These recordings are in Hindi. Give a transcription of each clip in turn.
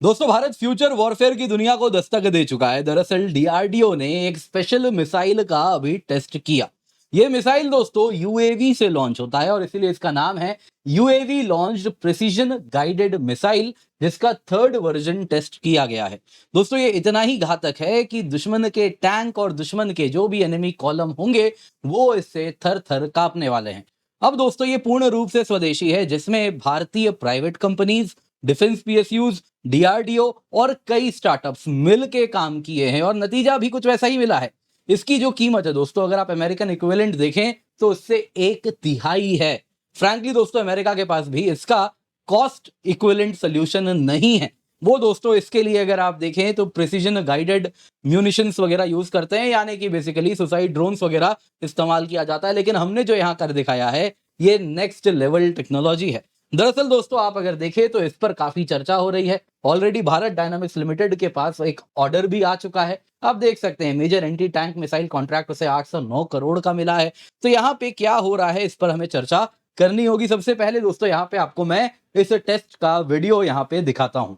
दोस्तों भारत फ्यूचर वॉरफेयर की दुनिया को दस्तक दे चुका है। दरअसल डीआरडीओ ने एक स्पेशल मिसाइल का अभी टेस्ट किया। ये मिसाइल दोस्तों यूएवी से लॉन्च होता है और इसीलिए इसका नाम है UAV launched precision guided missile, जिसका थर्ड वर्जन टेस्ट किया गया है। दोस्तों ये इतना ही घातक है कि दुश्मन के टैंक और दुश्मन के जो भी एनिमी कॉलम होंगे वो इससे थर थर कांपने वाले हैं। अब दोस्तों ये पूर्ण रूप से स्वदेशी है, जिसमें भारतीय private companies, defence PSUs, DRDO और कई स्टार्टअप्स मिलके काम किए हैं और नतीजा भी कुछ वैसा ही मिला है। इसकी जो कीमत है दोस्तों, अगर आप अमेरिकन इक्विवेलेंट देखें तो उससे एक तिहाई है। फ्रैंकली दोस्तों अमेरिका के पास भी इसका कॉस्ट इक्विवेलेंट सोल्यूशन नहीं है। वो दोस्तों इसके लिए अगर आप देखें तो प्रिसीजन गाइडेड म्यूनिशंस वगैरह यूज करते हैं, यानी कि बेसिकली सुसाइड ड्रोन्स वगैरह इस्तेमाल किया जाता है। लेकिन हमने जो यहाँ कर दिखाया है ये नेक्स्ट लेवल टेक्नोलॉजी है। दरअसल दोस्तों आप अगर देखें तो इस पर काफी चर्चा हो रही है। ऑलरेडी भारत डायनामिक्स लिमिटेड के पास एक ऑर्डर भी आ चुका है। आप देख सकते हैं major anti tank missile contract उसे 809 करोड़ का मिला है। तो यहाँ पे क्या हो रहा है इस पर हमें चर्चा करनी होगी। सबसे पहले दोस्तों यहाँ पे आपको मैं इस टेस्ट का वीडियो यहाँ पे दिखाता हूं।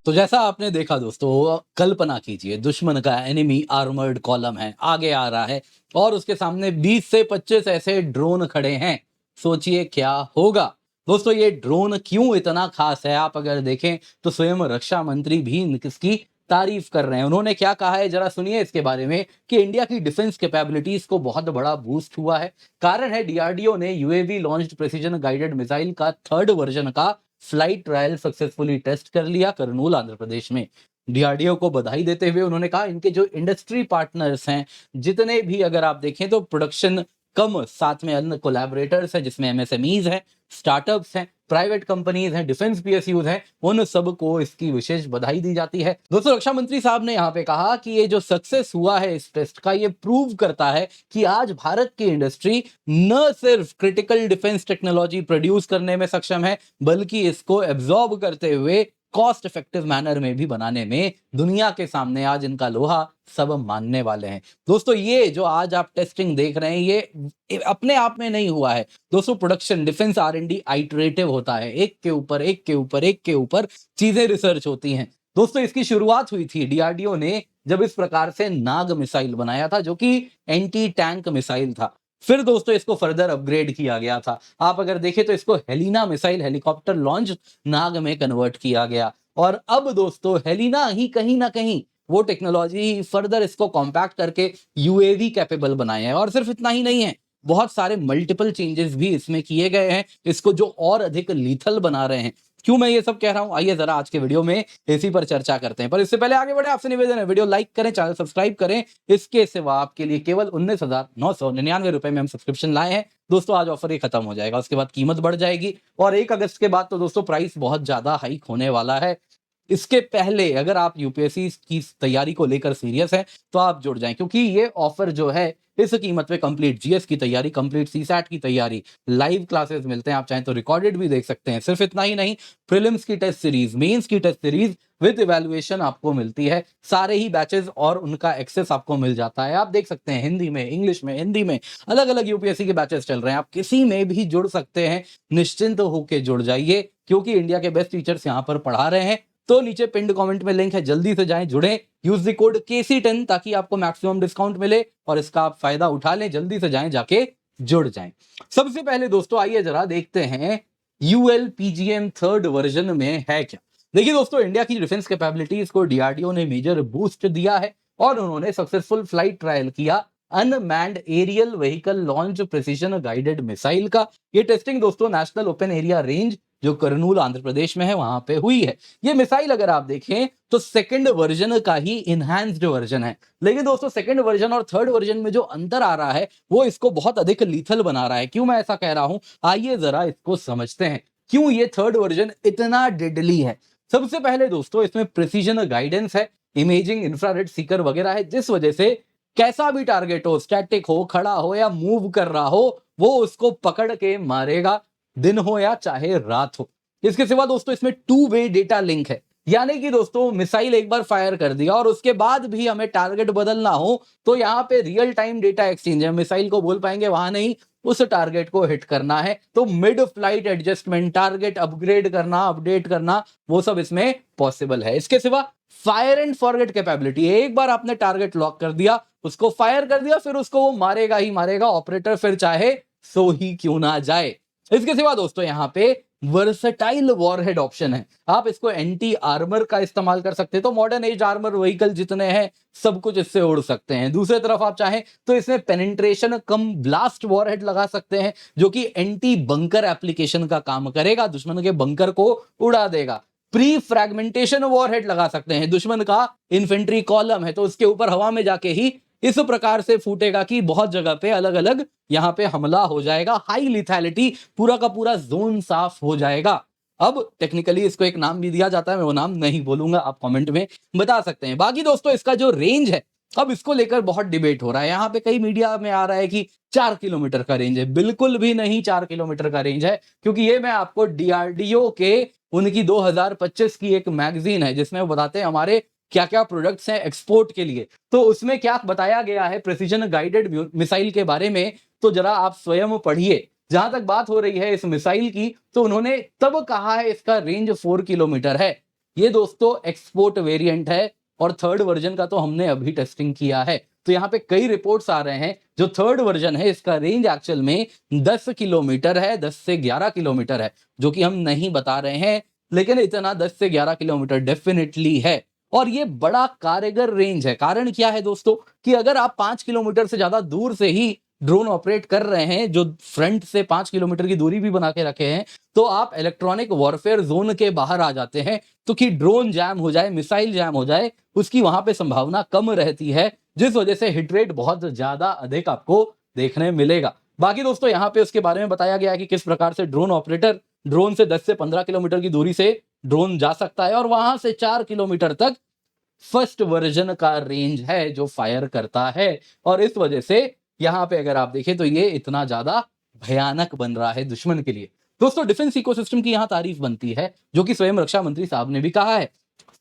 तो जैसा आपने देखा दोस्तों, कल्पना कीजिए दुश्मन का एनिमी आर्मर्ड कॉलम है, आगे आ रहा है और उसके सामने 20 से 25 ऐसे ड्रोन खड़े हैं। सोचिए क्या होगा। दोस्तों ये ड्रोन क्यों इतना खास है, आप अगर देखें तो स्वयं रक्षा मंत्री भी इसकी तारीफ कर रहे हैं। उन्होंने क्या कहा है जरा सुनिए इसके बारे में कि इंडिया की डिफेंस कैपेबिलिटीज को बहुत बड़ा बूस्ट हुआ है। कारण है डीआरडीओ ने UAV launched precision guided missile का थर्ड वर्जन का फ्लाइट ट्रायल सक्सेसफुली टेस्ट कर लिया कर्नूल आंध्र प्रदेश में। डीआरडीओ को बधाई देते हुए उन्होंने कहा इनके जो इंडस्ट्री पार्टनर्स हैं, जितने भी अगर आप देखें तो प्रोडक्शन कम साथ में अन्य कोलैबोरेटर्स हैं, जिसमें एमएसएमईज हैं, स्टार्टअप्स हैं, प्राइवेट कंपनीज हैं, डिफेंस पीएसयूज हैं, उन सबको इसकी विशेष बधाई दी जाती है। दोस्तों रक्षा मंत्री साहब ने यहाँ पे कहा कि ये जो सक्सेस हुआ है इस टेस्ट का, ये प्रूव करता है कि आज भारत की इंडस्ट्री न सिर्फ क्रिटिकल डिफेंस टेक्नोलॉजी प्रोड्यूस करने में सक्षम है, बल्कि इसको एब्जॉर्ब करते हुए कॉस्ट इफेक्टिव मैनर में भी बनाने में दुनिया के सामने आज इनका लोहा सब मानने वाले हैं। दोस्तों ये जो आज आप टेस्टिंग देख रहे हैं ये अपने आप में नहीं हुआ है। दोस्तों प्रोडक्शन डिफेंस आर&डी आइटरेटिव होता है, एक के ऊपर एक के ऊपर एक के ऊपर चीजें रिसर्च होती हैं। दोस्तों इसकी शुरुआत हुई थी डीआरडीओ ने जब इस प्रकार से नाग मिसाइल बनाया था, जो कि एंटी टैंक मिसाइल था। फिर दोस्तों इसको फर्दर अपग्रेड किया गया था। आप अगर देखें तो इसको हेलिना मिसाइल हेलीकॉप्टर लॉन्च नाग में कन्वर्ट किया गया और अब दोस्तों हेलिना ही कहीं ना कहीं वो टेक्नोलॉजी फर्दर इसको कॉम्पैक्ट करके यूएवी कैपेबल बनाए हैं। और सिर्फ इतना ही नहीं है, बहुत सारे मल्टीपल चेंजेस भी इसमें किए गए हैं, इसको जो और अधिक लीथल बना रहे हैं। क्यों मैं ये सब कह रहा हूं, आइए जरा आज के वीडियो में इसी पर चर्चा करते हैं। पर इससे पहले आगे बढ़े आपसे निवेदन है वीडियो लाइक करें, चैनल सब्सक्राइब करें। इसके सिवा आपके लिए केवल 19,999 रुपए में हम सब्सक्रिप्शन लाए हैं। दोस्तों आज ऑफर ये खत्म हो जाएगा, उसके बाद कीमत बढ़ जाएगी और 1 अगस्त के बाद तो दोस्तों प्राइस बहुत ज्यादा हाइक होने वाला है। इसके पहले अगर आप यूपीएससी की तैयारी को लेकर सीरियस हैं तो आप जुड़ जाएं, क्योंकि ये ऑफर जो है इस कीमत पे कंप्लीट जीएस की तैयारी, कंप्लीट सीसैट की तैयारी, लाइव क्लासेस मिलते हैं, आप चाहें तो रिकॉर्डेड भी देख सकते हैं। सिर्फ इतना ही नहीं, प्रीलिम्स की टेस्ट सीरीज, मेंस की टेस्ट सीरीज विद इवैल्यूएशन आपको मिलती है। सारे ही बैचेस और उनका एक्सेस आपको मिल जाता है। आप देख सकते हैं हिंदी में, इंग्लिश में, हिंदी में अलग अलग यूपीएससी के बैचेस चल रहे हैं। आप किसी में भी जुड़ सकते हैं, निश्चिंत होकर जुड़ जाइए, क्योंकि इंडिया के बेस्ट टीचर्स यहाँ पर पढ़ा रहे हैं। तो नीचे पिंड कमेंट में लिंक है, जल्दी से जाएं, जुड़ें, यूज द कोड KC10 ताकि आपको मैक्सिमम डिस्काउंट मिले और इसका आप फायदा उठा लें। जल्दी से जाएं, जाके जुड़ जाएं। सबसे पहले दोस्तों आइए जरा देखते हैं ULPGM थर्ड वर्जन में है क्या। देखिए दोस्तों, इंडिया की डिफेंस कैपेबिलिटीज को डीआरडीओ ने मेजर बूस्ट दिया है और उन्होंने सक्सेसफुल फ्लाइट ट्रायल किया unmanned aerial vehicle launched precision guided missile का। ये टेस्टिंग दोस्तों नेशनल ओपन एरिया रेंज जो कर्नूल आंध्र प्रदेश में है वहां पे हुई है। ये मिसाइल अगर आप देखें तो सेकंड वर्जन का ही इनहैंस्ड वर्जन है। लेकिन दोस्तों सेकंड वर्जन और थर्ड वर्जन में जो अंतर आ रहा है वो इसको बहुत अधिक लीथल बना रहा है। क्यों मैं ऐसा कह रहा हूं, आइए जरा इसको समझते हैं क्यों ये थर्ड वर्जन इतना डेडली है। सबसे पहले दोस्तों इसमें प्रिसीजन गाइडेंस है, इमेजिंग, इंफ्रारेड सीकर वगैरह है, जिस वजह से कैसा भी टारगेट हो, स्टैटिक हो, खड़ा हो या मूव कर रहा हो, वो उसको पकड़ के मारेगा, दिन हो या चाहे रात हो। इसके सिवा दोस्तों इसमें 2 वे डेटा लिंक है। यानी कि दोस्तों मिसाइल एक बार फायर कर दिया और उसके बाद भी हमें टारगेट बदलना हो तो यहाँ पे रियल टाइम डेटा एक्सचेंज है, मिसाइल को बोल पाएंगे वहां नहीं, उस टारगेट को हिट करना है। तो mid flight adjustment, target upgrade करना, अपडेट करना, वो सब इसमें पॉसिबल है। इसके सिवा फायर एंड फॉरगेट कैपेबिलिटी, एक बार आपने टारगेट लॉक कर दिया, उसको फायर कर दिया, फिर उसको वो मारेगा ही मारेगा, ऑपरेटर फिर चाहे सो ही क्यों ना जाए। इसके सिवा दोस्तों यहाँ पे वर्सटाइल वॉरहेड ऑप्शन है, आप इसको एंटी आर्मर का इस्तेमाल कर सकते हैं। तो मॉडर्न एज आर्मर व्हीकल जितने हैं सब कुछ इससे उड़ सकते हैं। दूसरी तरफ आप चाहें तो इसमें पेनिट्रेशन कम ब्लास्ट वॉरहेड लगा सकते हैं, जो कि एंटी बंकर एप्लीकेशन का काम करेगा, दुश्मन के बंकर को उड़ा देगा। प्री फ्रैगमेंटेशन वॉरहेड लगा सकते हैं, दुश्मन का इन्फेंट्री कॉलम है तो उसके ऊपर हवा में जाके ही इस प्रकार से फूटेगा कि बहुत जगह पे अलग अलग यहां पे हमला हो जाएगा, हाई लिथैलिटी, पूरा का पूरा जोन साफ हो जाएगा। अब टेक्निकली इसको एक नाम भी दिया जाता है, मैं वो नाम नहीं बोलूंगा, आप कमेंट में बता सकते हैं। बाकी दोस्तों इसका जो रेंज है, अब इसको लेकर बहुत डिबेट हो रहा है, यहाँ पे कई मीडिया में आ रहा है कि 4 किलोमीटर का रेंज है। बिल्कुल भी नहीं 4 किलोमीटर का रेंज है, क्योंकि ये मैं आपको डीआरडीओ के उनकी 2025 की एक मैगजीन है जिसमें वो बताते हैं हमारे क्या क्या प्रोडक्ट्स हैं एक्सपोर्ट के लिए। तो उसमें क्या बताया गया है प्रिसीजन गाइडेड मिसाइल के बारे में, तो जरा आप स्वयं पढ़िए। जहां तक बात हो रही है इस मिसाइल की, तो उन्होंने तब कहा है इसका रेंज 4 किलोमीटर है। ये दोस्तों एक्सपोर्ट वेरिएंट है और थर्ड वर्जन का तो हमने अभी टेस्टिंग किया है। तो यहाँ पे कई रिपोर्ट्स आ रहे हैं, जो थर्ड वर्जन है इसका रेंज एक्चुअल में 10 किलोमीटर है, 10 से 11 किलोमीटर है, जो कि हम नहीं बता रहे हैं, लेकिन इतना 10 से 11 किलोमीटर डेफिनेटली है। और ये बड़ा कारगर रेंज है। कारण क्या है दोस्तों, कि अगर आप 5 किलोमीटर से ज्यादा दूर से ही ड्रोन ऑपरेट कर रहे हैं, जो फ्रंट से 5 किलोमीटर की दूरी भी बना के रखे हैं, तो आप इलेक्ट्रॉनिक वॉरफेयर जोन के बाहर आ जाते हैं। तो कि ड्रोन जैम हो जाए, मिसाइल जैम हो जाए, उसकी वहां पे संभावना कम रहती है, जिस वजह से हिट रेट बहुत ज्यादा अधिक आपको देखने मिलेगा। बाकी दोस्तों यहाँ पे उसके बारे में बताया गया है कि किस प्रकार से ड्रोन ऑपरेटर ड्रोन से 10 से 15 किलोमीटर की दूरी से ड्रोन जा सकता है और वहां से 4 किलोमीटर तक फर्स्ट वर्जन का रेंज है जो फायर करता है। और इस वजह से यहां पे अगर आप देखें तो ये इतना ज्यादा भयानक बन रहा है दुश्मन के लिए। दोस्तों डिफेंस इकोसिस्टम की यहां तारीफ बनती है, जो कि स्वयं रक्षा मंत्री साहब ने भी कहा है।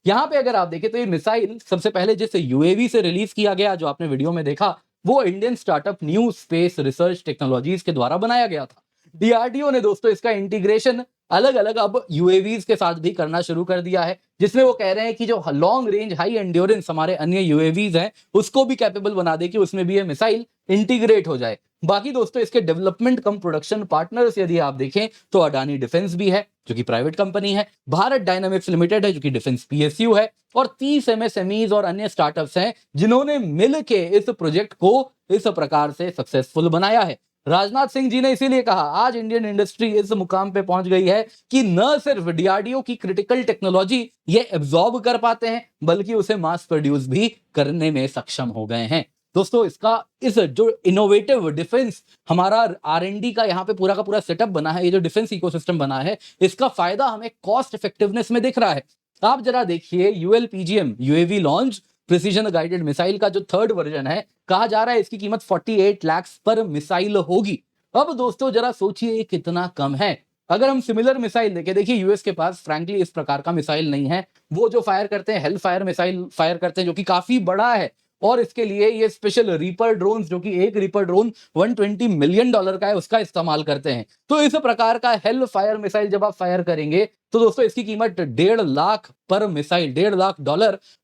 यहां पे अगर आप देखें तो ये मिसाइल सबसे पहले जिस यूएवी से रिलीज किया गया, जो आपने वीडियो में देखा, वो Indian startup new space research technologies के द्वारा बनाया गया था। डीआरडीओ ने दोस्तों इसका इंटीग्रेशन अलग अलग अब यूएवीज के साथ भी करना शुरू कर दिया है, जिसमें वो कह रहे हैं कि जो लॉन्ग रेंज हाई एंड्योरेंस हमारे अन्य यूएवीज हैं उसको भी कैपेबल बना दे कि उसमें भी ये मिसाइल इंटीग्रेट हो जाए। बाकी दोस्तों इसके डेवलपमेंट कम प्रोडक्शन पार्टनर्स यदि आप देखें तो अडानी डिफेंस भी है, जो कि प्राइवेट कंपनी है, भारत डायनामिक्स लिमिटेड है, जो कि डिफेंस पीएसयू है, और 30 एमएसएमईज और अन्य स्टार्टअप्स हैं जिन्होंने मिलके इस प्रोजेक्ट को इस प्रकार से सक्सेसफुल बनाया है। राजनाथ सिंह जी ने इसीलिए कहा आज इंडियन इंडस्ट्री इस मुकाम पे पहुंच गई है कि न सिर्फ डीआरडीओ की क्रिटिकल टेक्नोलॉजी ये एब्जॉर्ब कर पाते हैं, बल्कि उसे मास प्रोड्यूस भी करने में सक्षम हो गए हैं। दोस्तों इसका इस जो इनोवेटिव डिफेंस हमारा आरएनडी का यहाँ पे पूरा का पूरा सेटअप बना है, ये जो डिफेंस इकोसिस्टम बना है, इसका फायदा हमें कॉस्ट इफेक्टिवनेस में दिख रहा है। आप जरा देखिए ULPGM UAV launch precision guided missile का जो थर्ड वर्जन है, कहा जा रहा है इसकी कीमत 48 लाख पर मिसाइल होगी। अब दोस्तों जरा सोचिए कितना कम है। अगर हम सिमिलर मिसाइल देखें, देखिए यूएस के पास फ्रैंकली इस प्रकार का मिसाइल नहीं है, वो जो फायर करते हैं हेल फायर मिसाइल फायर करते हैं, जो कि काफी बड़ा है, और इसके लिए ये स्पेशल रीपर ड्रोन, जो कि एक रीपर ड्रोन $120 मिलियन का है, उसका इस्तेमाल करते हैं। तो इस प्रकार का हेल फायर मिसाइल जब आप फायर करेंगे तो दोस्तों इसकी कीमत 1.5 लाख पर मिसाइल, $1.5 लाख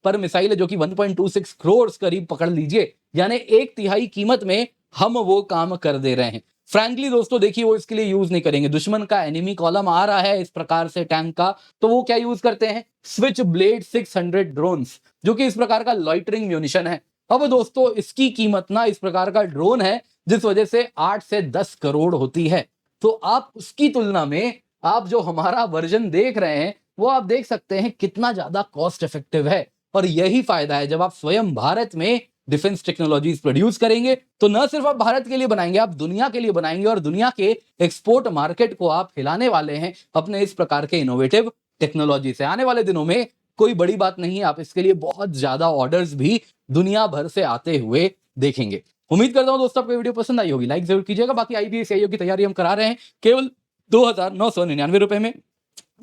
पर मिसाइल है, जो कि 1.26 करोड़ करीब पकड़ लीजिए, यानी 1/3 कीमत में हम वो काम कर दे रहे हैं। फ्रैंकली दोस्तों देखिए वो इसके लिए यूज नहीं करेंगे, दुश्मन का एनिमी कॉलम आ रहा है इस प्रकार से टैंक का, तो वो क्या यूज करते हैं, स्विच ब्लेड 600 ड्रोन्स, जो कि इस प्रकार का लॉइटरिंग म्यूनिशन है। अब दोस्तों इसकी कीमत ना इस प्रकार का ड्रोन है जिस वजह से 8 से 10 करोड़ होती है। तो आप उसकी तुलना में आप जो हमारा वर्जन देख रहे हैं वो आप देख सकते हैं कितना ज्यादा कॉस्ट इफेक्टिव है। और यही फायदा है जब आप स्वयं भारत में डिफेंस टेक्नोलॉजीज प्रोड्यूस करेंगे, तो न सिर्फ आप भारत के लिए बनाएंगे, आप दुनिया के लिए बनाएंगे, और दुनिया के एक्सपोर्ट मार्केट को आप हिलाने वाले हैं अपने इस प्रकार के इनोवेटिव टेक्नोलॉजी से। आने वाले दिनों में कोई बड़ी बात नहीं है, आप इसके लिए बहुत ज्यादा ऑर्डर्स भी दुनिया भर से आते हुए देखेंगे। उम्मीद करता हूं दोस्तों आपको वीडियो पसंद आई होगी, लाइक जरूर कीजिएगा। बाकी आईबीएस की तैयारी हम करा रहे हैं केवल 2,999 रुपए में।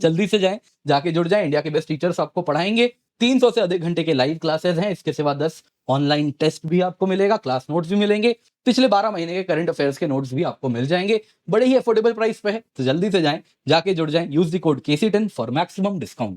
जल्दी से जाएं, जाके जुड़ जाएं। इंडिया के बेस्ट टीचर्स आपको पढ़ाएंगे। 300 से अधिक घंटे के लाइव क्लासेस हैं। इसके सिवा 10 ऑनलाइन टेस्ट भी आपको मिलेगा, क्लास नोट्स भी मिलेंगे, पिछले 12 महीने के करंट अफेयर्स के नोट्स भी आपको मिल जाएंगे। बड़े ही अफोर्डेबल प्राइस पे है, तो जल्दी से जाएं, जाके जुड़ जाएं। Use the code KC10 for maximum discount.